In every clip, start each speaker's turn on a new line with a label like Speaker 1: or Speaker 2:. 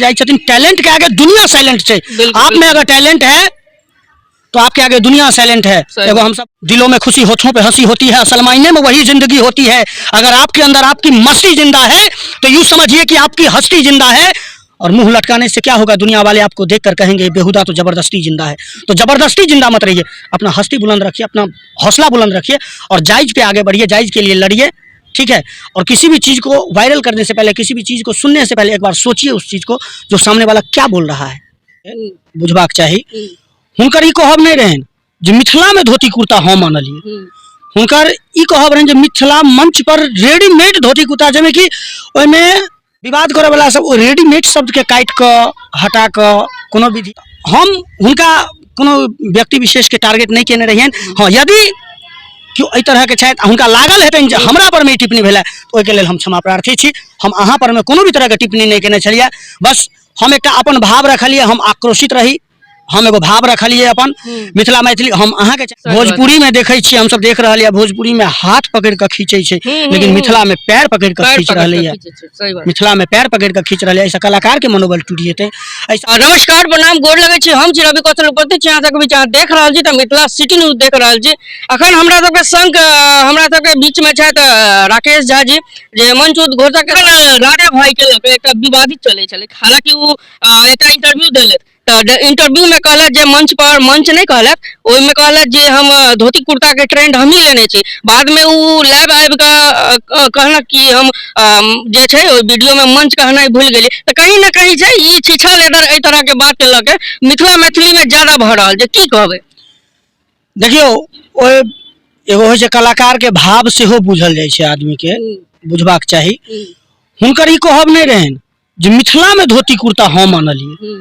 Speaker 1: Talent के आगे दुनिया साइलेंट है। आप में अगर टैलेंट है तो आपके आगे दुनिया साइलेंट है। देखो हम सब दिलों में खुशी, होठों पे हंसी होती है, असल मायने में वही जिंदगी होती है। अगर आपके अंदर आपकी मस्ती जिंदा है तो यूं समझिए कि आपकी हस्ती जिंदा है। और मुंह लटकाने से क्या होगा, दुनिया वाले आपको देखकर कहेंगे बेहुदा तो जबरदस्ती जिंदा है। तो जबरदस्ती जिंदा मत रहिए, अपना हस्ती बुलंद रखिए, अपना हौसला बुलंद रखिए और जायज पे आगे बढ़िए, जायज के लिए लड़िए, ठीक है। और किसी भी चीज को वायरल करने से पहले, किसी भी चीज को सुनने से पहले एक बार सोचिए उस चीज को जो सामने वाला क्या बोल रहा है, बुझबाक चाहिए। हुनकर ई कहब नहीं रहें जो मिथिला में धोती कुर्ता हम मानलिए, हुनकर ई कहब रहें जो मिथिला मंच पर रेडीमेड धोती कुर्ता, जमे कि ओइमे विवाद करे वाला सब रेडीमेड शब्द के काट के हटा के कोनो विधि हम हुनका कोनो व्यक्ति विशेष के टारगेट नहीं केने रहियन। हाँ, यदि क्यों एहि तरह के शायद हुनका लागल हेतन जे हमरा पर में टिप्पणी भेलै तो ओहि के लेल हम क्षमा प्रार्थी छी। हम अहाँ पर में कोनो भी तरह के टिप्पणी नहीं केने छलिए, बस हम एक अपन भाव रखलिए, हम आक्रोशित रही, हम एगो भाव रखलिए अपन मिथिला मैथिली। हम अहाँ के भोजपुरी में देखे छी, हम सब देख रहा है भोजपुरी में हाथ पकड़ के खींचे छे, लेकिन मिथिला में पैर पकड़ के खींच रहे हैं, मिथिला में पैर पकड़ के खींच रहे हैं। ऐसा कलाकार के मनोबल टूट जेते।
Speaker 2: नमस्कार, प्रणाम, गोर लगे छी। हम छी रवि कौशल उपस्थित छी, अहाँ सबके बीच अहाँ देख रहल छी त मिथिला सिटी न्यूज देख रहल छी। अखन हमरा सबके संग हमरा सबके बीच में छथि राकेश झा जी, जे मंच उद्घोषक राधे भाई के लके एकटा विवादित चले छले। हालांकि वो एकटा इंटरव्यू देलत, इंटरव्यू में कहलत जे मंच पर, मंच नहीं कहलत, ओहि में कहलत जे हम धोती कुर्ता के ट्रेंड हम ही लेने छी। बाद में वो लाइव आबि के कहलक कि हम जे छै ओहि वीडियो में मंच कहना भूल गेली। तो कहीं ना कहीं छै ई छीछा लेदर एहि तरह के बात के लके मिथिला मैथिली में ज्यादा भ रहल जे की कहबे।
Speaker 1: देखियो ओ एगो होइ छै कलाकार के भाव से हो बुझल जाय छै, आदमी के बुझबाक चाही। हुनकर ई कहब नहीं रहें जे मिथिला में धोती कुर्ता हम मानलिए,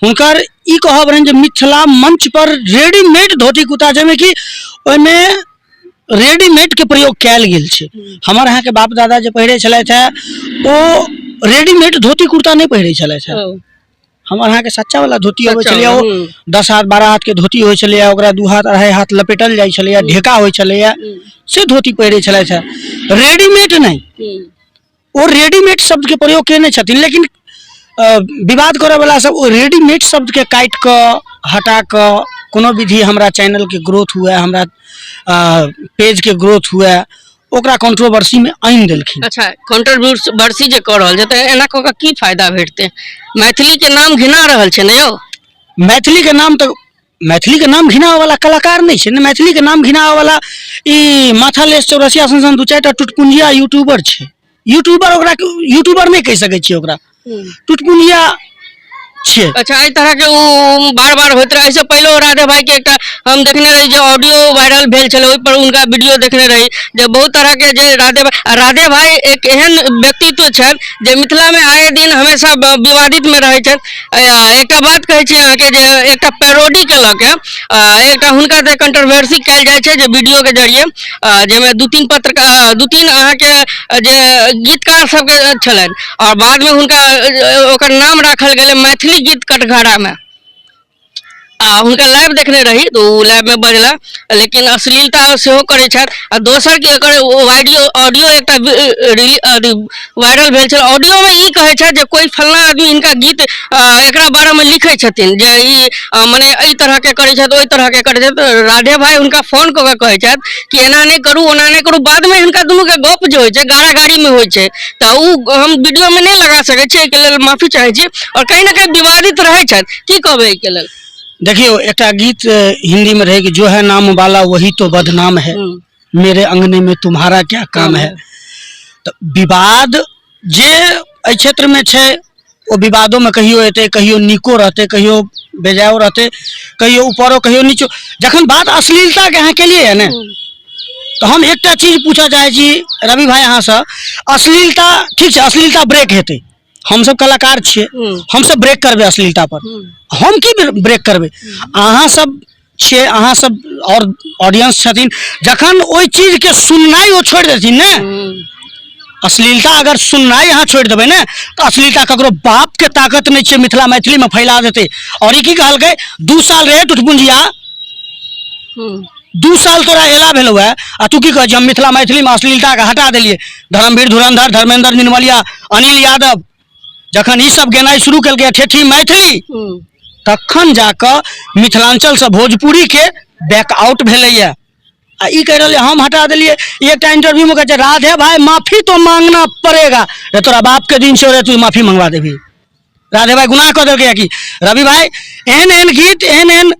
Speaker 1: हुनकर ई कहब रहें जे मिथिला मंच पर रेडीमेड धोती कुर्ता, जमे कि ओइमे रेडीमेड के प्रयोग कैल गेल छै। हमर अहाँ के बाप दादा जे पहिरे छले थे ओ रेडीमेड धोती कुर्ता नहीं पहिरे छले थे। हमर अहाँ के सच्चा वाला धोती होय छले, ओ 10 हाथ 12 हाथ के धोती होय छले, ओकरा 2 हाथ 2.5 हाथ लपेटल जाय छले, ढेका होय छले, से धोती पहिरे छले थे। रेडीमेड नहीं, ओ रेडीमेड शब्द के प्रयोग केने छथिन, लेकिन विवाद करे वाला सब ओ रेडीमेड शब्द के काट के हटा के कोनो विधि हमरा चैनल के ग्रोथ हुए, हमरा पेज के ग्रोथ हुए, ओकरा कंट्रोवर्सी में आइन देलखिन।
Speaker 2: अच्छा, कंट्रोवर्सी जे कर रहल छै त एना क के की फायदा भेटते? मैथिली के नाम घिना रहल छै ने यौ।
Speaker 1: मैथिली के नाम तो मैथिली के नाम घिना वाला कलाकार नहीं छै ने, मैथिली के नाम घिना वाला ई माथालेस चौरसिया सन 2-4 टा टुटपुंजिया यूट्यूबर छै। यूट्यूबर ओकरा यूट्यूबर नहीं कह सके छी, ओकरा टुटपुंजिया छे।
Speaker 2: अच्छा, एहि तरह के वो बार बार होते रहे। इससे पहले राधे भाई के एकटा हम देखने रही जो ऑडियो वायरल भेल छले, ओहि पर उनका वीडियो देखने रही जे बहुत तरह के जे राधे भाई एक एहन व्यक्तित्व छन जे मिथिला में आए दिन हमेशा विवादित में रहे छन। एकटा बात कहे छी अहाँ के जे एकटा पैरोडी के लके एकटा हुनका से कंट्रोवर्सी कैल जाय छै जे वीडियो के जरिए, जेमे 2-3 पत्रकार 2-3 अहाँ के जे गीतकार सब के छलन, और बाद में हुनका ओकर नाम राखल गेले मैथिली गीत कटघरा में। हुनका लाइव देखने रही तो लाइव में बजला, लेकिन अश्लीलता सेहो करे छथि। आ दोसर के एकर ऑडियो एकटा वायरल भेल छै। ऑडियो में ई कहे छै जे कोई फलना आदमी इनका गीत एकरा बारे में लिखे छथिन जे ई माने एहि तरह के करे छथि, ओहि तरह के करे छथि। राधे भाई हुनका फोन क के कहे छथि कि एना नहीं करू, ओना नहीं करू। बाद में हिनका दुनू के गप जे होय छै गाड़ी में होय छै, त उ हम वीडियो में नहीं लगा सके छी, के लेल माफी चाहे छी। और कहीं ना कहीं विवादित रहे छथि, की कहबे के लेल?
Speaker 1: देखियो एक गीत हिंदी में रहे कि जो है नाम वाला वही तो बदनाम है, मेरे अंगने में तुम्हारा क्या काम है। तो विवाद जे एहि क्षेत्र में छे, वो विवादों में कहियो एते, कहियो नीको रहते, कहियो बेजायो रहते, कहियो ऊपरो कहियो नीचो। जखन बात अश्लीलता के अहाँ के लिए है ने, तो हम एकटा चीज पूछा चाहे छी रवि भाई अहाँ से, अश्लीलता ठीक है, अश्लीलता ब्रेक हेते, हम सब कलाकार छिए, हम सब ब्रेक करबे अश्लीलता पर, हम की ब्रेक करबे? अहाँ सब छिए, अहाँ सब और ऑडियंस छथिन, जखन ओइ चीज के सुननाई ओ छोड़ देथिन ने, अश्लीलता अगर सुननाई यहाँ छोड़ देवे ने, तो अश्लीलता ककरो बाप के ताकत नहीं छे मिथिला मैथिली में फैला देते। और ई की कहलकै 2 साल रहे टुटपुंजिया, 2 साल तोरा एला भेल हुआ आ तू की कह हम मिथिला मैथिली में अश्लीलता के हटा दिलिए। धर्मवीर धुरंधर, धर्मेंद्र निर्मलिया, अनिल यादव, जखन ई सब गेनाइ शुरू केलकै ठेठी मैथिली तखन जाकर मिथिलांचल से भोजपुरी के बैकआउट भेलैया। आ ई कह रहे हम हटा दिलिए। एक इंटरव्यू में कहते राधे भाई माफी तो मांगना पड़ेगा। रे तोरा बाप के दिन से तू माफी मंगवा देवी। राधे भाई गुनाह कर दिलकै कि रवि भाई एहन एहन गीत एहन एहन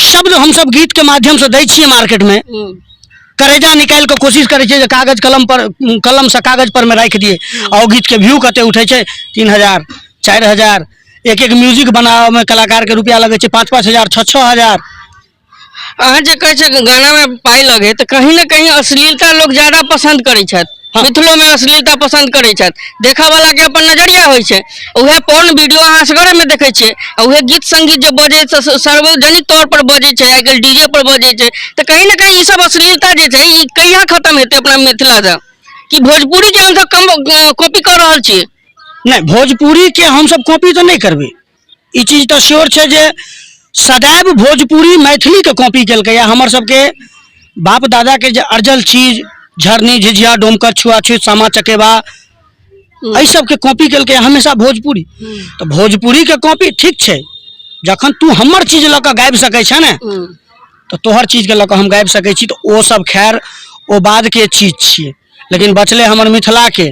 Speaker 1: शब्द हम सब गीत के माध्यम से दै छियै मार्केट में, करेजा निकाल के कोशिश करे छे कागज कलम से कागज पर में रख दिए और गीत के व्यू कते उठे छे 3000 4000। एक एक म्यूजिक बनावे में कलाकार के रुपया लगे छे 5-5 हजार 6-6 हजार।
Speaker 2: अहाँ जे कहै छै गाना में पाई लगे तो कहीं ना कहीं अश्लीलता लोग ज्यादा पसंद करे छथि। मिथिलो में अश्लीलता पसंद करे छथि। देखा वाला के अपन नजरिया होइ छै। उहे पोर्न वीडियो अहाँ असगरे में देखे छियै। उहे गीत संगीत जो बजे सार्वजनिक तौर पर बजे छै, आजकल डीजे पर बजे छै, तो कहीं ना कहीं ई सब अश्लीलता जे छै ई कहिया खत्म हेतै अपना मिथिला से? कि भोजपुरी के हम सब कम कॉपी कर रहल छियै?
Speaker 1: नहीं, भोजपुरी के हम सब कॉपी तो नहीं करबे। ई चीज तो श्योर छै जे सदैव भोजपुरी मैथिली के कॉपी केलकै। हमर सबके बाप दादा के जे अर्जल चीज झरनी झिझिया डोमकर छुआछूत सामा चकेबा एहि सब के कॉपी केलकै हमेशा भोजपुरी। तो भोजपुरी के कॉपी ठीक छै। जखन तू हमर चीज लऽ कऽ गाबि सकै छै ने तो तोहर चीज के लऽ कऽ हम गाबि सकै छी। तो ओ सब खैर ओ बाद के चीज छियै। लेकिन बचले हमर मिथिला के,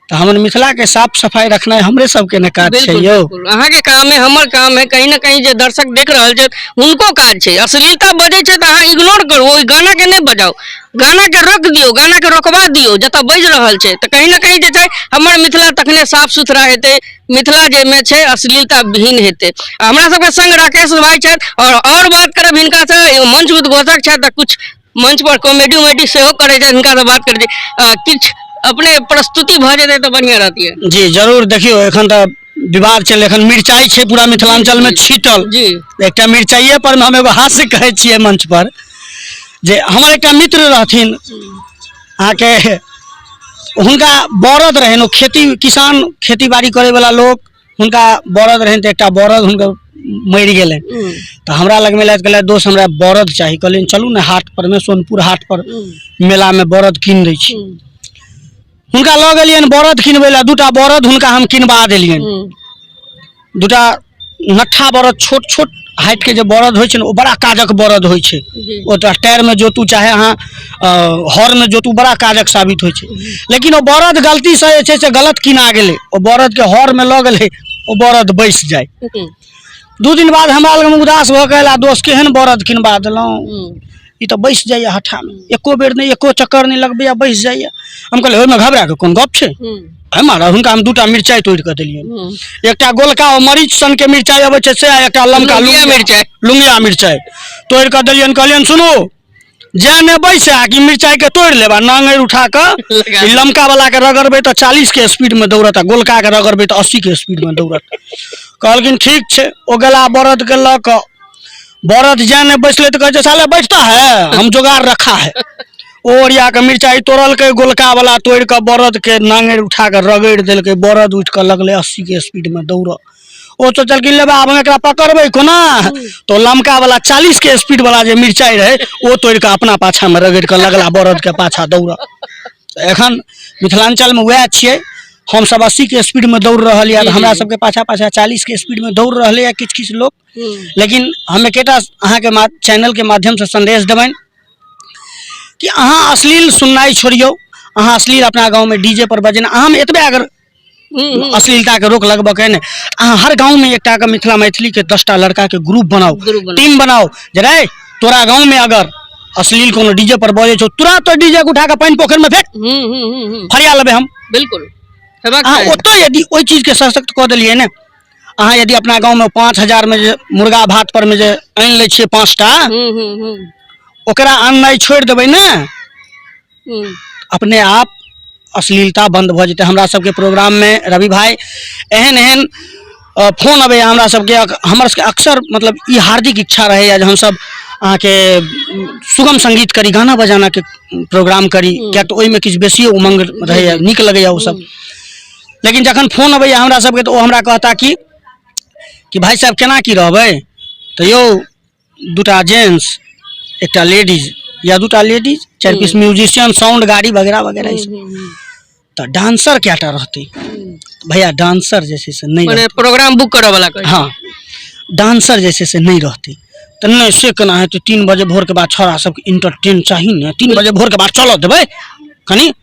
Speaker 1: तो हमर मिथिला के साफ सफाई रखना हमरे सबके ने काज छै यौ।
Speaker 2: अहाँ के काम है, हमर काम है। कहीं ना कहीं जे दर्शक देख रहल छै उनको काज छै। अश्लीलता बजे छै तो अहाँ इग्नोर करू, ओइ गाना के नहीं बजाओ, गाना के रोक दियो, गाना के रोकवा दियो जतऽ बज रहल छै। तो कहीं ना कहीं जे छै हमर मिथिला तखने साफ सुथरा हेतै, मिथिला जे में छै अश्लीलता विहीन हेतै। हमरा सबके संग राकेश भाई छथि और बात करब हिनका से। मंच उद्घोषक छथि तो कुछ मंच पर कॉमेडी उमेडी सेहो करै छथि, हिनका से बात करै छी। किछ अपने प्रस्तुति भ जेतै तो बढ़िया रहती है।
Speaker 1: जी जरूर। देखियो एखन तो विवाद चल, एखन मिर्चाई छै पूरा मिथिलांचल में छीटल।
Speaker 2: जी
Speaker 1: एक मिर्चाइये पर हम एगो हास्य कहै छियै मंच पर जे हमर एक मित्र रहथिन अहाँ के, हुनका बरद रहन, ओ किसान खेती बाड़ी करे वाला लोग, हुनका बरद रहन। तो एक बरद हुनका मरि गेलै। तो हमरा लग में कहले दोस्त हमरा बरद चाहिए। कहलिन चलू ने हाट पर में, सोनपुर हाट पर मेला में बरद कीन दै छी। हुनका लऽ गेलियन बरद किनबै ला। 2टा बरद हुनका हम किनबा देलियन। 2टा नट्ठा बरद, छोट छोट हाइट के जो बरद होइ छै ओ बड़ा काजक बरद होइ छै। ओ तो टायर में जोतू चाहे अहाँ हर में जोतू, बड़ा काजक साबित होइ छै। लेकिन ओ बरद गलती से जे छै से गलत किना गेलै। ओ बरद के हर में लऽ गेलै, ओ बरद बैस जाय। 2 दिन बाद हमरा लग में उदास भऽ गेल, दोस्त केहन बरद किनबा देलहुँ, ई तो बैस जाइए हठा में, एको बेर नहीं, एको चक्कर नहीं लगबे, बैस जाइए। हम कहले ओहिमे घबरा के कोन गप छै? हमारा हुनका हम 2टा मिर्चाई तोड़ के दिलियन। एकटा गोलका मरीच सन के मिर्चाई अबै छै से, एकटा लमका लुंगिया मिर्चाई तोड़ के दिलियन। कहलियन सुनो जे ने बैसा कि मिर्चाई के तोड़ लेबा, नांगेर उठा के लमका वाला के रगड़बे तो 40 के स्पीड में दौड़त, गोलका के रगड़बे तो 80 के स्पीड में दौड़त। कहलखिन ठीक छै। ओ गला बरद के लऽ कऽ बरद जाने बैसले तो कहते साले बैठता है, हम जुगाड़ रखा है। ओरिया के मिर्चाई तोड़ल के, गोलका वाला तोड़ के बरद के नांगेर उठा के रगड़ दिल के, बरद उठ के लगले 80 के स्पीड में दौड़। ओ सोचल कि लेबा अब हम एकरा पकड़बै कोना, तो लमका वाला 40 के स्पीड वाला जे मिर्चाई रहे ओ तोड़ के अपना पाछा में रगड़ के लगला बरद के पाछा दौड़। एखन मिथिलांचल में वह छियै, हम सब 80 के स्पीड में दौड़ रहा है, हमरा सबके पाछा पाछा 40 के स्पीड में दौड़ रहा है किछ किछ लोग। लेकिन हम एकेटा अहाँ के चैनल के माध्यम से संदेश देबनि कि अहाँ अश्लील सुननाई छोड़ियो। अहाँ अश्लील अपना गाँव में डीजे पर बजना, अहाँ में एतबे अगर अश्लीलता के रोक लगबक है, अहाँ हर गाँव में एकटा के मिथिला मैथिली के 10टा लड़का के ग्रुप बनाओ, टीम बनाओ। जरे तोरा गाँव में अगर अश्लील कोनो डीजे पर बजे छो, तुरंत तो डीजे के उठा के पानी पोखर में फेंक, फरिया लेबे हम।
Speaker 2: बिल्कुल।
Speaker 1: ओतो यदि ओई चीज के सशक्त कऽ देलियै ने, अहाँ यदि अपना गाँव में 5000 में जे मुर्गा भात पर में जे आनि लै छियै 5टा, ओकरा आननाइ छोड़ देबै ने, अपने आप अश्लीलता बंद भऽ जेतै। हमरा सबके प्रोग्राम में रवि भाई एहन एहन फोन अबै हमरा सबके, हमर सबके अक्सर मतलब ई हार्दिक इच्छा रहैया जे हम सब अहाँ के सुगम संगीत करी, गाना बजाना के प्रोग्राम करी, क्या तो ओहिमे किछु बेसिए उमंग रहैया, नीक लगैया ओ सब। लेकिन जखन फोन अबैया हमरा सबके तो ओ हमरा कहता कि भाई साहब केना की रहबै, तो यौ 2टा जेंट्स एकटा लेडीज, या 2टा लेडीज, 4 पीस म्यूजिशियन, साउंड गाड़ी वगैरह वगैरह। तो डांसर क्या रहते भैया, डांसर जैसे से नहीं
Speaker 2: माने प्रोग्राम बुक करे वाला कोई।
Speaker 1: हाँ, डांसर जैसे से नहीं रहते तो नहीं से केना है। तो 3 बजे भोर के बाद छोरा सबके इंटरटेन चाहिए ने, 3 बजे भोर के बाद चलो देवे कनी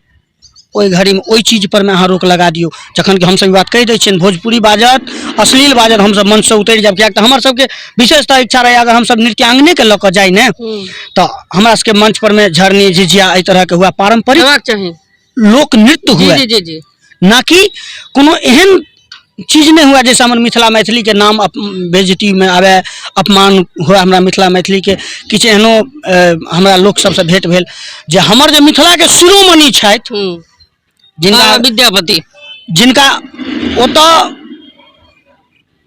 Speaker 1: ओई घड़ी में ओई चीज पर में अहाँ रोक लगा दियो। जखन कि हम सब बात कह दै छियै भोजपुरी बाजत, अश्लील बाजत, हम सब मंच से उतर जाब। किया हमर सबके विशेषतः इच्छा रहे अगर हम सब नृत्यांगने के लऽ जाए ने तो हमरा सबके मंच पर में झरनी झिझिया एहि तरह के हुआ पारंपरिक लोक नृत्य हुआ,
Speaker 2: जी जी जी,
Speaker 1: ना कि कोनो एहन चीज नहीं हुआ जैसे हमर मिथिला मैथिली के नाम बेइज्जती में आवे, अपमान हुआ हमरा मिथिला मैथिली के। किछु एहनो हमरा लोक सबसे भेंट भेल जे हमर जे मिथिला के शिरोमणि छथि जिनका
Speaker 2: विद्यापति,
Speaker 1: जिनका ओतऽ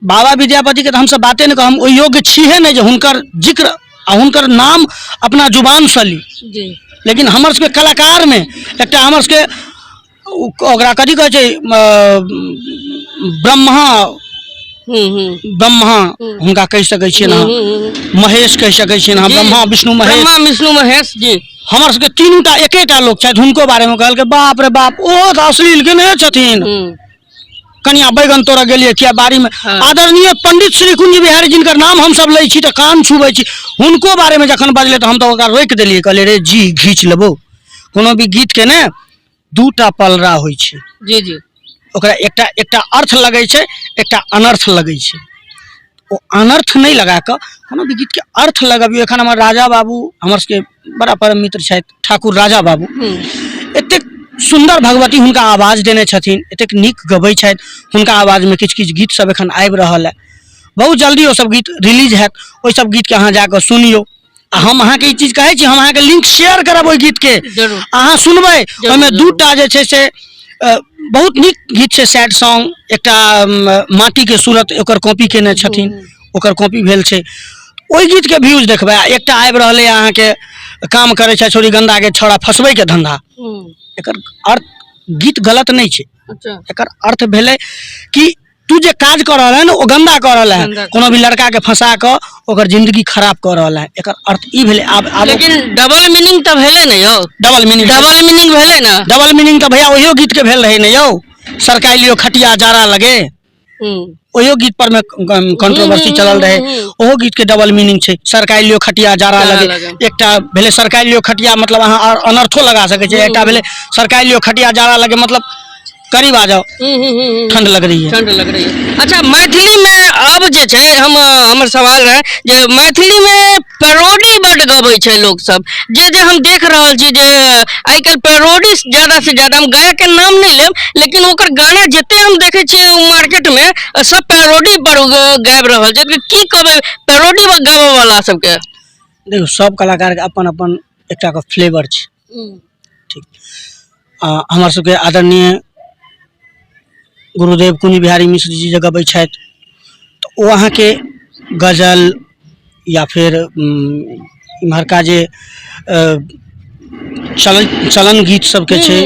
Speaker 1: बाबा विद्यापति के तो हम सब बाते नहीं, हम ओहि योग्य छिहे नहीं जे हुनकर जिक्र आ हुनकर नाम अपना जुबान से ली। लेकिन हमर सबके कलाकार में एकटा हमर सबके ओकरा कथी कहै छै ब्रह्मा हुनका कह सकै छियै ना, महेश कह सकै छियै ना, ब्रह्मा विष्णु महेश
Speaker 2: जी।
Speaker 1: हमर सबके 3टा एकेटा लोक छथि, हुनको बारे में कहल के बाप रे बाप ओ तो अश्लील के नहीं छथिन। कनिया बैगन तोड़ा गेलिए किया बाड़ी में। आदरणीय पंडित श्री कुंज बिहारी जिनकर नाम हम सब लै छी तो कान छुबै छी, हुनको बारे में जखन बजले तो हम तो ओकरा रोक देलिए, कहले रे जी घीच लेबो। कोनो भी गीत के ने 2टा पलरा होइ छै
Speaker 2: जी जी,
Speaker 1: ओकरा एकटा अर्थ लगै छै, एकटा अनर्थ लगै छै। ओ अनर्थ नहीं लगा के कोनो भी गीत के अर्थ लगाबियो। एखन हमर राजा बाबू हमर सबके बड़ा परम मित्र छथि ठाकुर राजा बाबू, एतेक सुंदर भगवती हुनका आवाज देने छथिन, एतेक नीक गबै छथि, हुनका आवाज में किछु गीत सब एखन आबि रहल है। बहुत जल्दी वो सब गीत रिलीज हैत, ओहि सब गीत के अहाँ जाके सुनियो। हम अहाँ के ई चीज कहै छी, हम अहाँ के लिंक शेयर करब ओहि गीत के, अहाँ सुनबै। ओहिमे 2टा जे छै से बहुत नीक गीत छै, सैड सॉन्ग, एकटा माटी के सूरत ओकर कॉपी केने छथिन, ओकर कॉपी भेल छै। ओहि गीत के व्यूज देखबै। एकटा आबि रहलै अहाँ के काम करे छै छोरी गंदा के छोड़ा फसबै के धंधा। एकर अर्थ गीत गलत नहीं छै, एकर अर्थ भेलै कि तू जे काज कर रहा है ना वो गंदा कर रहा है, कोनो भी लड़का के फंसा के ओकर जिंदगी खराब कर रहा है। एकर अर्थ ई भेलै। आब
Speaker 2: लेकिन डबल मीनिंग तो भेलै न यौ,
Speaker 1: डबल मीनिंग
Speaker 2: भेलै ना।
Speaker 1: डबल मीनिंग तो भैया ओहियो गीत के भेल रहे न यौ, सरकाई लियो खटिया जारा लगे, ओहियो गीत पर में कंट्रोवर्सी चलल रहे। ओहो गीत के डबल मीनिंग छै, सरकाई लियो खटिया जारा लगे। एकटा भेले सरकाई लियो खटिया मतलब अहाँ अनर्थो लगा सकै छै, एकटा भेले सरकाई लियो खटिया जारा लगे मतलब करीब आ जाओ, ठंड लग रही है।
Speaker 2: अच्छा, मैथिली में अब जे छै हमर सवाल रहे जे मैथिली में पैरोडी बड गबै छै लोग सब, जे हम देख रहल छी जे आइ काल्हि पैरोडी ज्यादा से ज्यादा, हम गायक के नाम नहीं लेब लेकिन ओकर गाना जते हम देखे छियै मार्केट में सब पैरोडी पर गाबि रहल छै। की कहबै पैरोडी गाबे वाला सबके?
Speaker 1: देखो सब कलाकार के अपन अपन एकटा के फ्लेवर छै, ठीक। हमर सबके आदरणीय गुरुदेव कुंज बिहारी मिश्र जी जब गबै छथि तो वो अहाँ के गजल या फिर इम्हरका जे चलन गीत सबके छै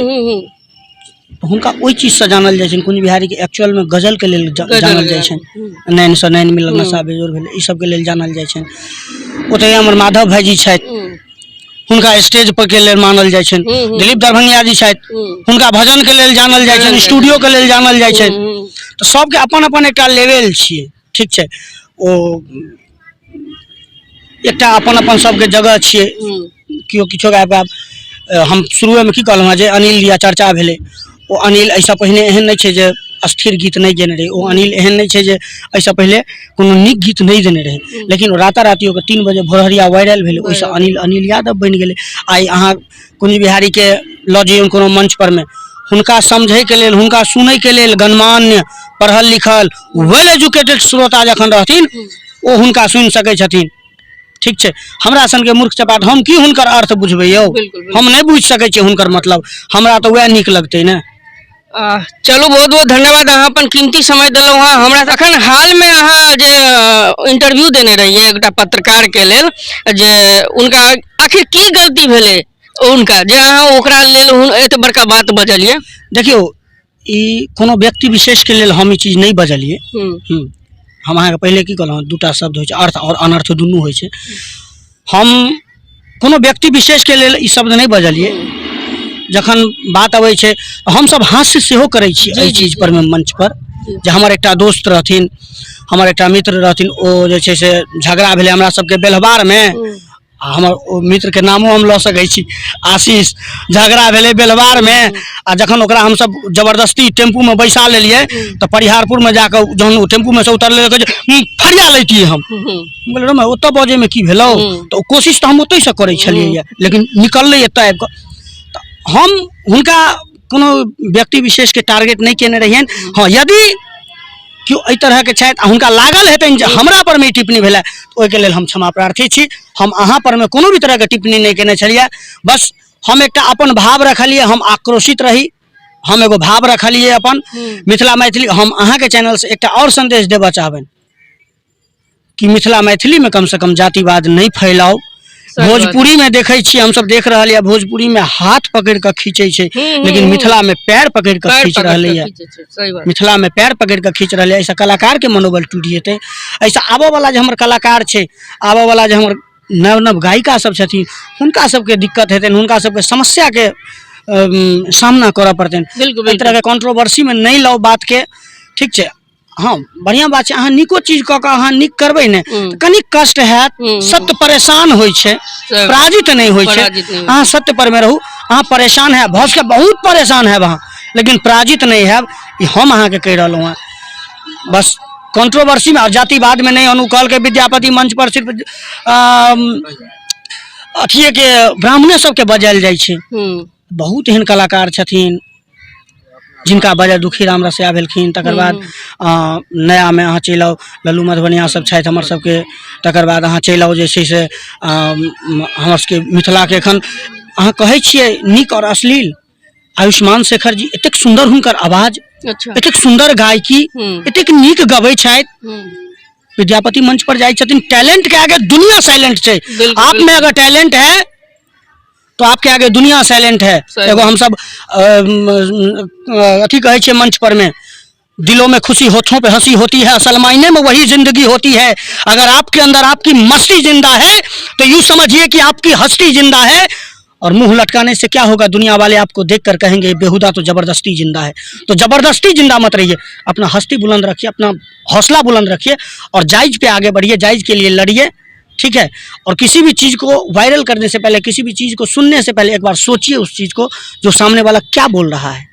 Speaker 1: हुनका ओहि चीज से जानल जाइ छनि। कुंज बिहारी के एक्चुअल में गजल के लेल जानल जाइ छनि, नैन से नैन मिलल नशा बेजोर भेलै, ई सब के लेल जानल जाइ छनि। ओतहि हमर माधव भाईजी छथि, हुनका स्टेज पर के लेल मानल जाइ छनि। दिलीप दरभंगिया जी छथि, हुनका भजन के लेल जानल जाइ छनि, स्टूडियो के लेल जानल जाइ छनि। तो सबके अपन अपन एकटा लेवल छियै, ठीक छै। ओ एकटा अपन अपन सबके जगह छियै, केओ किछो गाबि। आब हम शुरुए में की कहलहुँ जे अनिल या चर्चा भेलै, ओ अनिल ऐसा पहिने एहन नहीं छै जे अस्थिर गीत नहीं देने रहे, ओ अनिल एहन नहीं छै जे ऐसा पहले कोनो नीक गीत नहीं देने रहे, लेकिन राताराति ओकर 3 बजे भोरहरिया वायरल भेलै, ओहिसँ अनिल यादव बनि गेलै। आइ अहाँ कुंज बिहारी के लऽ जइयौ कोनो मंच पर में, हुनका समझै के लेल, हुनका सुनै के लेल गणमान्य पढ़ल लिखल वेल एजुकेटेड श्रोता जखन रहथिन ओ हुनका सुनि सकै छथिन, ठीक छै। हमरा सन के मूर्ख चपाट हम की हुनकर अर्थ बुझबै यौ, हम नहीं बुझ सकै छियै हुनकर मतलब, हमरा तो वह नीक लगतै ने।
Speaker 2: चलू बहुत बहुत धन्यवाद, अहाँ अपन कीमती समय दिलौं। हमरा अखन हाल में अहाँ जे इंटरव्यू देने रहिए एकटा पत्रकार के लेल, जे उनका आखिर की गलती भेलै उनका जे अहाँ ओकरा लेल एते बड़का बात बजलिए?
Speaker 1: देखियो ई कोनो व्यक्ति विशेष के लेल हम ई चीज नहीं बजलिए। हम अहाँ के पहले की कहलहुँ 2टा शब्द होइ छै, अर्थ और अनर्थ दुनू होइ छै। हम कोनो व्यक्ति विशेष के लेल ई शब्द नहीं बजलिए, जखन बात अबै छै हम सब हास्य सेहो करै छी एहि चीज पर में मंच पर जे हमर एकटा दोस्त रहथिन, हमर एकटा मित्र रहथिन, ओ जे छै से झगड़ा भेलै हमरा सबके बेलहबार में, हमर ओ मित्र के नामो हम लऽ सकै छी, आशीष। झगड़ा भेलै बेलहबार में आ जखन ओकरा हम सब जबरदस्ती टेम्पू में बैसा लेलिए तो परिहारपुर में जाकर जहन टेम्पू में से उतरले फरिया लैतियै हम बोले रे ओतऽ बजे में की भेलौ, तो कोशिश तो हम ओतै से करै छलियै लेकिन निकललै एतऽ आबि कऽ। हम हुनका कोनो व्यक्ति विशेष के टारगेट नहीं केने रहियन। हाँ, यदि केओ एहि तरह के छथि आ हुनका लागल हेतनि जे हमरा पर में टिप्पणी भेलै तो ओहिके लेल हम क्षमा प्रार्थी छी। हम अहाँ पर में कोनो भी तरह के टिप्पणी नहीं केने छलियै, बस हम एकटा अपन भाव रखलिए, हम आक्रोशित रही, हम एगो भाव रखलिए अपन मिथिला मैथिली। हम अहाँ के चैनल से एकटा और संदेश देबऽ चाहबनि कि मिथिला मैथिली में कम से कम जातिवाद नहीं फैलाओ। भोजपुरी में देखे छी, हम सब देख रहा है भोजपुरी में हाथ पकड़ के खींचे छे लेकिन मिथिला में पैर पकड़ के खींच रहे है। मिथिला में पैर पकड़ के खींच रहे है। ऐसा कलाकार के मनोबल टूट जेते। ऐसा आबो वाला जो हमर कलाकार छे, आबो वाला जो हमर नव नव गायिका सब छथिन, हुनका सबके दिक्कत हेतनि, हुनका सबके समस्या के सामना करऽ पड़तनि। इस तरह के कंट्रोवर्सी में नहीं लाओ बात के, ठीक छे। हाँ, बढ़िया बात है। अहाँ निको चीज कऽ के अहाँ निक करबै ने तो कनिक कष्ट हैत, सत्य परेशान होइ छै, पराजित नहीं होइ छै। अहाँ सत्य पर में रहू, अहाँ परेशान है भऽ सके बहुत परेशान है वहाँ, लेकिन पराजित नहीं है। हम अहाँ के कह रहलहुँ हैं, बस कंट्रोवर्सी में और जातिवाद में नहीं। अनुकल के विद्यापति मंच पर सिर्फ अथिये के ब्राह्मणे सबके बजायल जाइ छै। बहुत एहन कलाकार छथिन जिनका बजाय दुखीराम रसिया भेलखिन, तकर बाद नया में अहाँ चलि आउ लल्लू मधुबनिया सब छथि हमर सबके, तकर बाद अहाँ चलि आउ जे छै से हमर सबके मिथिला के एखन अहाँ कहै छियै नीक और अश्लील आयुष्मान शेखर जी, एतेक सुंदर हुनकर आवाज, एतेक सुंदर गायकी, एतेक नीक गबै छथि। विद्यापति मंच पर जाइ छथिन, टैलेंट के आगे दुनिया साइलेंट है। आप में अगर टैलेंट है तो आपके आगे दुनिया साइलेंट है। एगो हम सब अथी कहे छे मंच पर में, दिलों में खुशी होठों पे हंसी होती है, असल मायने में वही जिंदगी होती है। अगर आपके अंदर आपकी मस्ती जिंदा है तो यूं समझिए कि आपकी हस्ती जिंदा है। और मुंह लटकाने से क्या होगा, दुनिया वाले आपको देखकर कहेंगे बेहुदा तो जबरदस्ती जिंदा है। तो जबरदस्ती जिंदा मत रहिए, अपना हस्ती बुलंद रखिए, अपना हौसला बुलंद रखिए और जायज पे आगे बढ़िए, जायज के लिए लड़िए, ठीक है। और किसी भी चीज को वायरल करने से पहले, किसी भी चीज को सुनने से पहले एक बार सोचिए उस चीज को जो सामने वाला क्या बोल रहा है।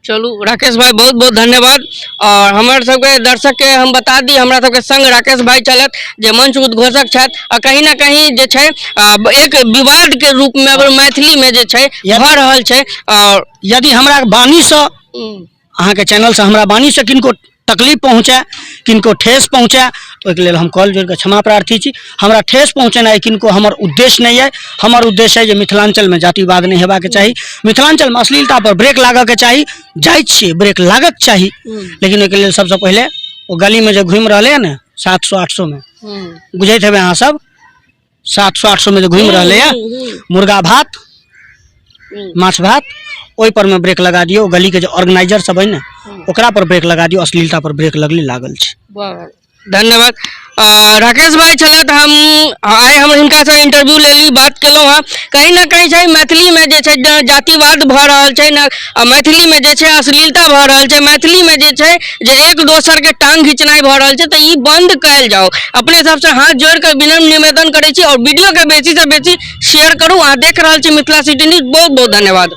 Speaker 2: चलू राकेश भाई बहुत बहुत धन्यवाद। और हमारे सबके दर्शक के हम बता दी, हमरा सबके संग राकेश भाई चलत जे मंच उद्घोषक छथि और कहीं ना कहीं जे छै एक विवाद के रूप में मैथिली में जे छै भऽ रहल छै। और
Speaker 1: यदि हमरा बानी से अहाँ के चैनल से हमरा बानी से किनको तकलीफ पहुँचे, किनको ठेस पहुँचे तो एक लेल हम कॉल जोड़ के क्षमा प्रार्थी छी। हमरा ठेस पहुँचेनाइ किनको हमर उद्देश्य नहीं है। हमर उद्देश्य है जे मिथिलांचल में जातिवाद नहीं हेबाक चाही, मिथिलांचल में अश्लीलता पर ब्रेक लागऽ के चाही, जाइ छियै ब्रेक लागक चाही। लेकिन ओहिके लेल सबसे पहले वो गली में जो घूमि रहले है ने 700-800 में, बुझैत हेबै अहाँ सब 700-800 में जो घूमि रहले है मुर्गा भात माछ भात, ओहि पर में ब्रेक लगा दियो। गली के जो ऑर्गेनाइजर सब है ना ओकरा पर ब्रेक लगा दियो, अश्लीलता पर ब्रेक लगले लागल छै।
Speaker 2: धन्यवाद। राकेश भाई छलत, हम आए हम हिनका से इंटरव्यू ले ली, बात केलहुँ हैं। कहीं ना कहीं छै मैथिली में जे छै जातिवाद भऽ रहल छै ना, मैथिली में जे छै अश्लीलता भऽ रहल छै, मैथिली में जे छै जे एक दोसर के टांग घिचनाइ भऽ रहल छै, तो ई बंद कयल जाओ। अपने सबसे हाथ जोड़ कर विनम्र निवेदन करै छी और वीडियो के बेसी से बेसी शेयर करू। अहाँ देख रहल छी मिथिला सिटी न्यूज। बहुत बहुत धन्यवाद।